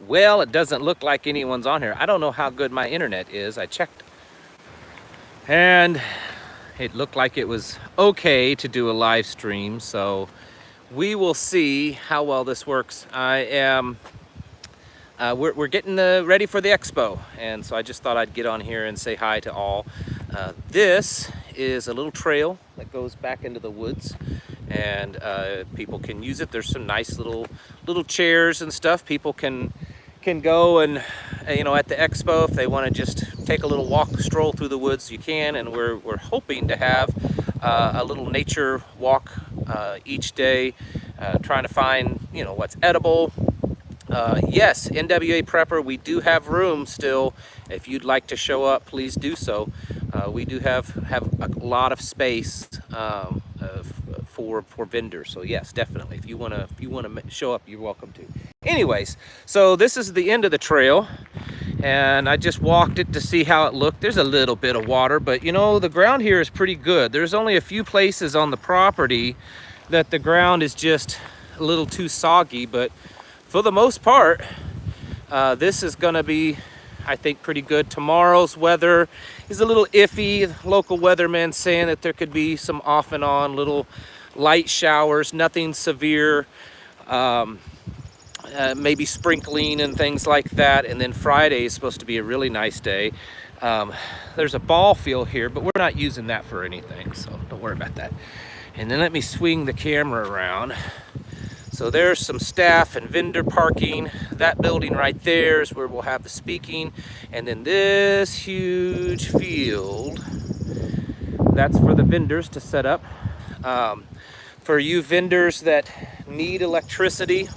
Well, it doesn't look like anyone's on here. I don't know how good my internet is. I checked, and it looked like it was okay to do a live stream, so we will see how well this works. We're getting ready for the expo, and so I just thought I'd get on here and say hi to all. This is a little trail that goes back into the woods, and people can use it. There's some nice little chairs and stuff. People can go and at the expo, if they want to just take a little stroll through the woods, you can. And we're hoping to have a little nature walk each day, trying to find what's edible. Yes, NWA Prepper, we do have room still. If you'd like to show up, please do so. We do have a lot of space for vendors. So yes, definitely. If you wanna show up, you're welcome to. Anyways, so this is the end of the trail, and I just walked it to see how it looked. There's a little bit of water, but the ground here is pretty good. There's only a few places on the property that the ground is just a little too soggy, but for the most part, this is gonna be, I think, pretty good. Tomorrow's weather is a little iffy. Local weathermen saying that there could be some off and on little light showers, nothing severe, maybe sprinkling and things like that. And then Friday is supposed to be a really nice day. There's a ball field here, but we're not using that for anything, so don't worry about that. And then let me swing the camera around. So there's some staff and vendor parking. That building right there is where we'll have the speaking. And then this huge field, that's for the vendors to set up. For you vendors that need electricity,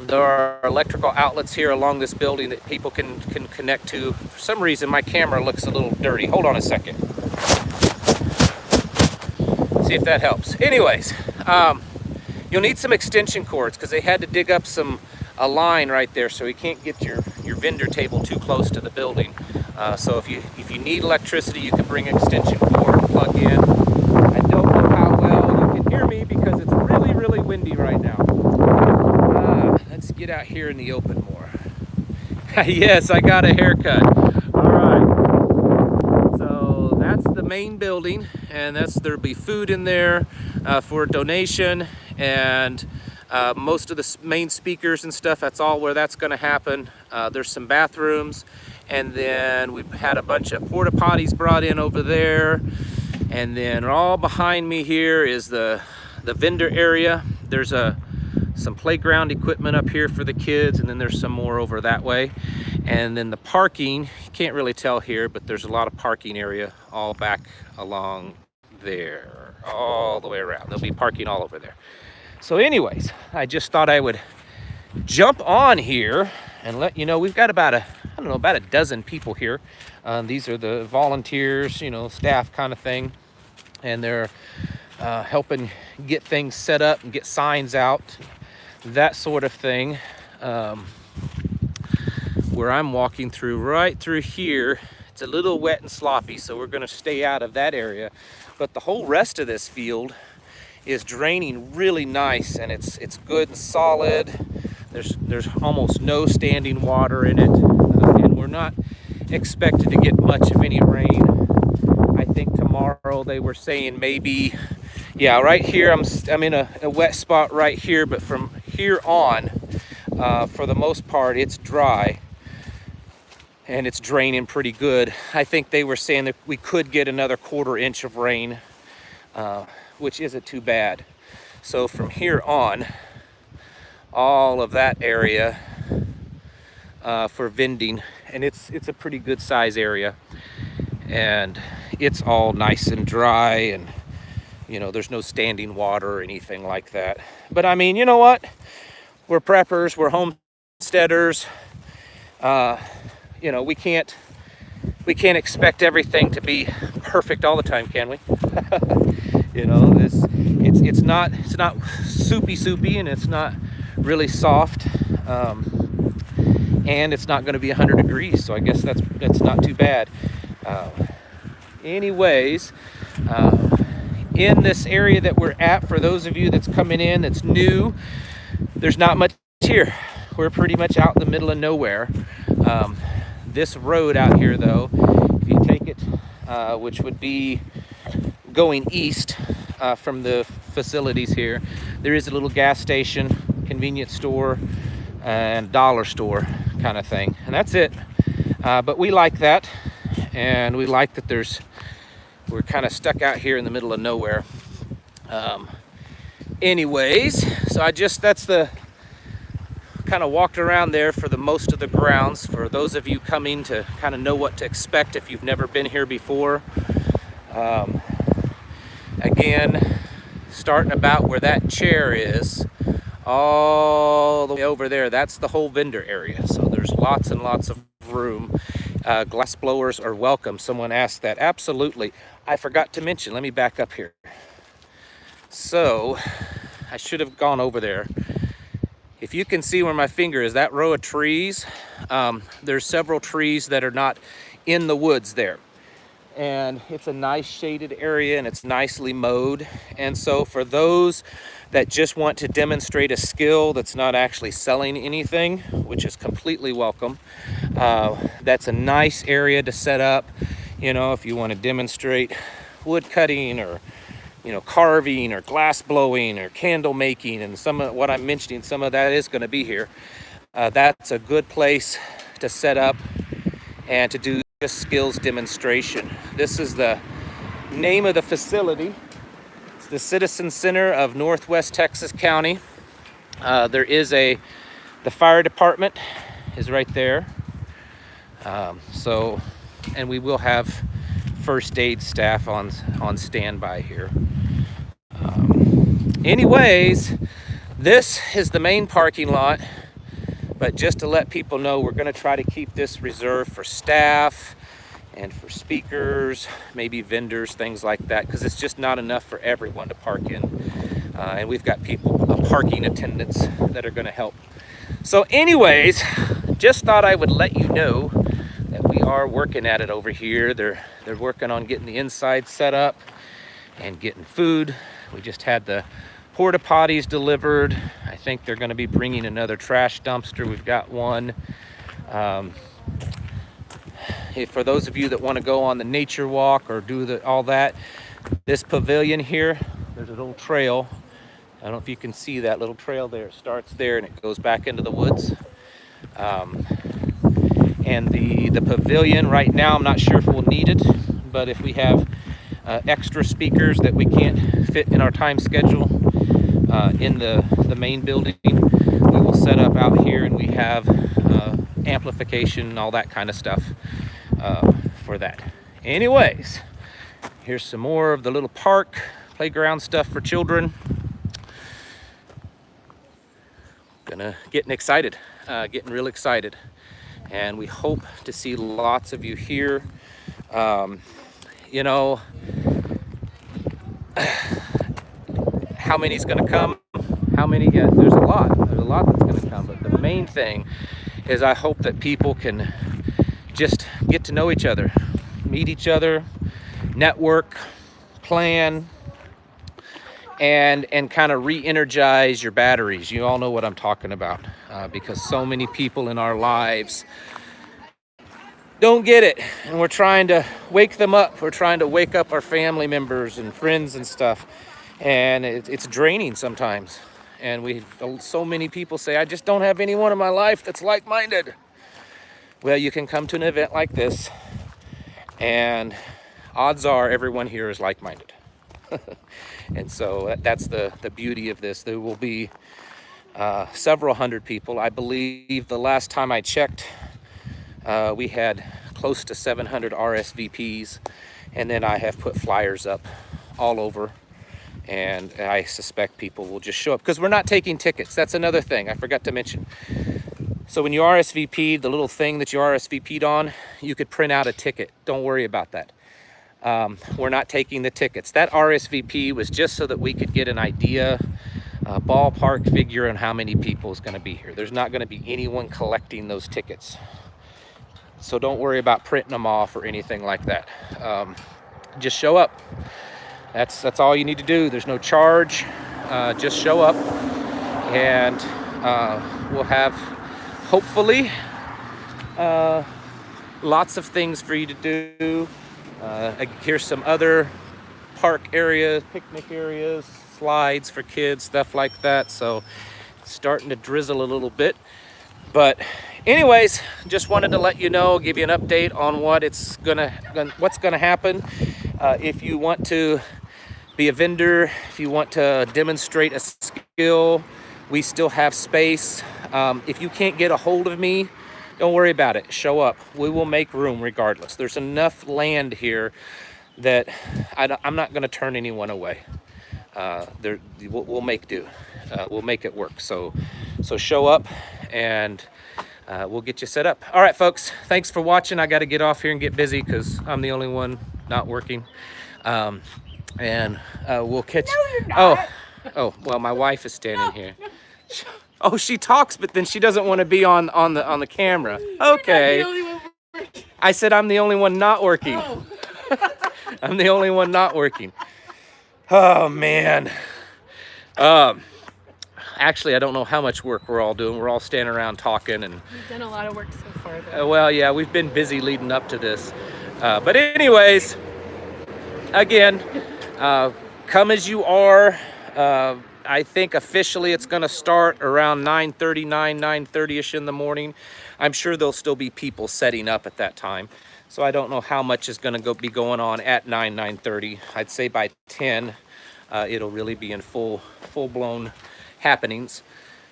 there are electrical outlets here along this building that people can connect to. For some reason, my camera looks a little dirty. Hold on a second. See if that helps. Anyways, you'll need some extension cords because they had to dig up a line right there, so you can't get your vendor table too close to the building. So if you need electricity, you can bring extension cord, plug in. I don't know how well you can hear me because it's really, really windy right now. Let's get out here in the open more. Yes, I got a haircut. All right. So that's the main building, and there'll be food in there for donation. And most of the main speakers and stuff, that's all where that's going to happen. There's some bathrooms, and then we've had a bunch of porta potties brought in over there, and then all behind me here is the vendor area. There's some playground equipment up here for the kids, and then there's some more over that way. And then the parking, you can't really tell here, but there's a lot of parking area all back along there, all the way around. There'll be parking all over there. So anyways, I just thought I would jump on here and let you know we've got about a dozen people here. These are the volunteers, staff kind of thing, and they're helping get things set up and get signs out, that sort of thing. Where I'm walking through, right through here, it's a little wet and sloppy, so we're going to stay out of that area. But the whole rest of this field is draining really nice, and it's good and solid. There's almost no standing water in it, and we're not expected to get much of any rain. I think tomorrow they were saying maybe, yeah, right here I'm in a wet spot right here, but from here on, for the most part, it's dry and it's draining pretty good. I think they were saying that we could get another 1/4 inch of rain, which isn't too bad. So from here on, all of that area for vending, and it's a pretty good size area, and it's all nice and dry, and there's no standing water or anything like that. But I mean, you know what? We're preppers, we're homesteaders. We can't expect everything to be perfect all the time, can we? It's not soupy, and it's not really soft, and it's not going to be 100 degrees. So I guess that's not too bad. Anyways, in this area that we're at, for those of you that's coming in that's new, there's not much here. we're pretty much out in the middle of nowhere. This road out here, though, if you take it, which would be going east from the facilities here, there is a little gas station, convenience store, and dollar store kind of thing, and that's it. But we like that, and we like that we're kind of stuck out here in the middle of nowhere. Anyways, so that's the kind of walked around there for the most of the grounds for those of you coming to kind of know what to expect if you've never been here before. Again, starting about where that chair is, all the way over there, that's the whole vendor area. So there's lots and lots of room. Glass blowers are welcome. Someone asked that. Absolutely. I forgot to mention, let me back up here. So I should have gone over there. If you can see where my finger is, that row of trees, there's several trees that are not in the woods there. And it's a nice shaded area, and it's nicely mowed. And so for those that just want to demonstrate a skill that's not actually selling anything, which is completely welcome, that's a nice area to set up. You know, if you want to demonstrate wood cutting or carving or glass blowing or candle making, and some of what I'm mentioning, some of that is going to be here. That's a good place to set up and to do just skills demonstration. This is the name of the facility. It's the Citizen Center of Northwest Texas County. There is the fire department is right there. And we will have first aid staff on standby here. Anyways, this is the main parking lot, but just to let people know, we're going to try to keep this reserved for staff and for speakers, maybe vendors, things like that, because it's just not enough for everyone to park in. And we've got parking attendants that are going to help. So anyways, just thought I would let you know that we are working at it over here. They're working on getting the inside set up and getting food. We just had the porta potties delivered. I think they're going to be bringing another trash dumpster. We've got one. For those of you that want to go on the nature walk or do all that, this pavilion here, there's a little trail. I don't know if you can see that little trail there. It starts there and it goes back into the woods. And the pavilion right now, I'm not sure if we'll need it, but if we have extra speakers that we can't fit in our time schedule in the main building, we will set up out here, and we have amplification and all that kind of stuff for that. Anyways, here's some more of the little park playground stuff for children. Getting excited, getting real excited, and we hope to see lots of you here. How many's going to come? How many? There's a lot that's going to come, but the main thing is I hope that people can just get to know each other, meet each other, network, plan, and kind of re-energize your batteries. You all know what I'm talking about, because so many people in our lives don't get it, and we're trying to wake them up. We're trying to wake up our family members and friends and stuff, and it's draining sometimes. And so many people say, I just don't have anyone in my life that's like-minded. Well, you can come to an event like this, and odds are everyone here is like-minded. And so that's the beauty of this. There will be several hundred people. I believe the last time I checked, we had close to 700 RSVPs, and then I have put flyers up all over, and I suspect people will just show up because we're not taking tickets. That's another thing I forgot to mention. So when you RSVP'd, the little thing that you RSVP'd on, you could print out a ticket. Don't worry about that. We're not taking the tickets. That RSVP was just so that we could get an idea, a ballpark figure on how many people is going to be here. There's not going to be anyone collecting those tickets. So don't worry about printing them off or anything like that. Just show up. That's all you need to do. There's no charge. Just show up, and we'll have hopefully, lots of things for you to do. Here's some other park areas, picnic areas, slides for kids, stuff like that. So it's starting to drizzle a little bit. But anyways, just wanted to let you know, give you an update on what's gonna happen. If you want to be a vendor, if you want to demonstrate a skill, we still have space. If you can't get a hold of me, don't worry about it. Show up. We will make room regardless. There's enough land here that I'm not going to turn anyone away. We'll make do. We'll make it work. So show up, and we'll get you set up. All right, folks. Thanks for watching. I got to get off here and get busy because I'm the only one not working. And we'll catch. No, you're not. Oh. Well, my wife is standing here. Oh, she talks, but then she doesn't want to be on the camera. Okay. You're not the only one working. I said I'm the only one not working. Oh. I'm the only one not working. Oh man. Actually, I don't know how much work we're all doing. We're all standing around talking, and We've done a lot of work so far, though. well, yeah, we've been busy leading up to this. But anyways, again, come as you are. I think officially it's going to start around 9:30ish in the morning. I'm sure there'll still be people setting up at that time. So I don't know how much is going to be going on at 9:30. I'd say by 10, it'll really be in full-blown happenings.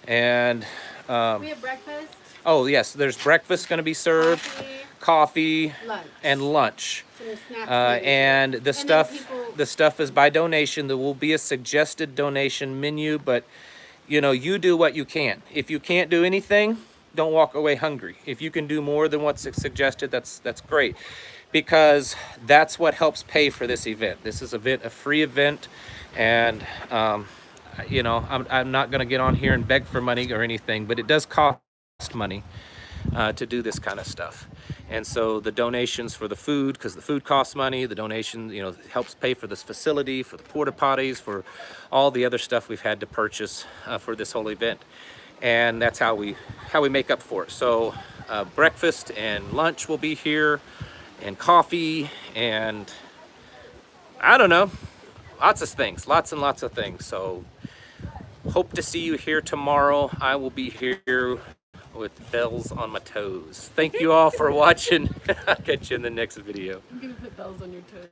And we have breakfast. oh yes, there's breakfast going to be served, coffee, Lunch. and lunch. Some snacks. And the stuff is by donation. There will be a suggested donation menu, but you do what you can. If you can't do anything, don't walk away hungry. If you can do more than what's suggested, that's great, because that's what helps pay for this event. This is a free event, and I'm not going to get on here and beg for money or anything, but it does cost money to do this kind of stuff. And so the donations for the food, because the food costs money, the donation, helps pay for this facility, for the porta potties, for all the other stuff we've had to purchase for this whole event. And that's how we make up for it. So breakfast and lunch will be here, and coffee, and I don't know, lots of things, lots and lots of things. So hope to see you here tomorrow. I will be here with bells on my toes. Thank you all for watching. I'll catch you in the next video. I'm gonna put bells on your toes.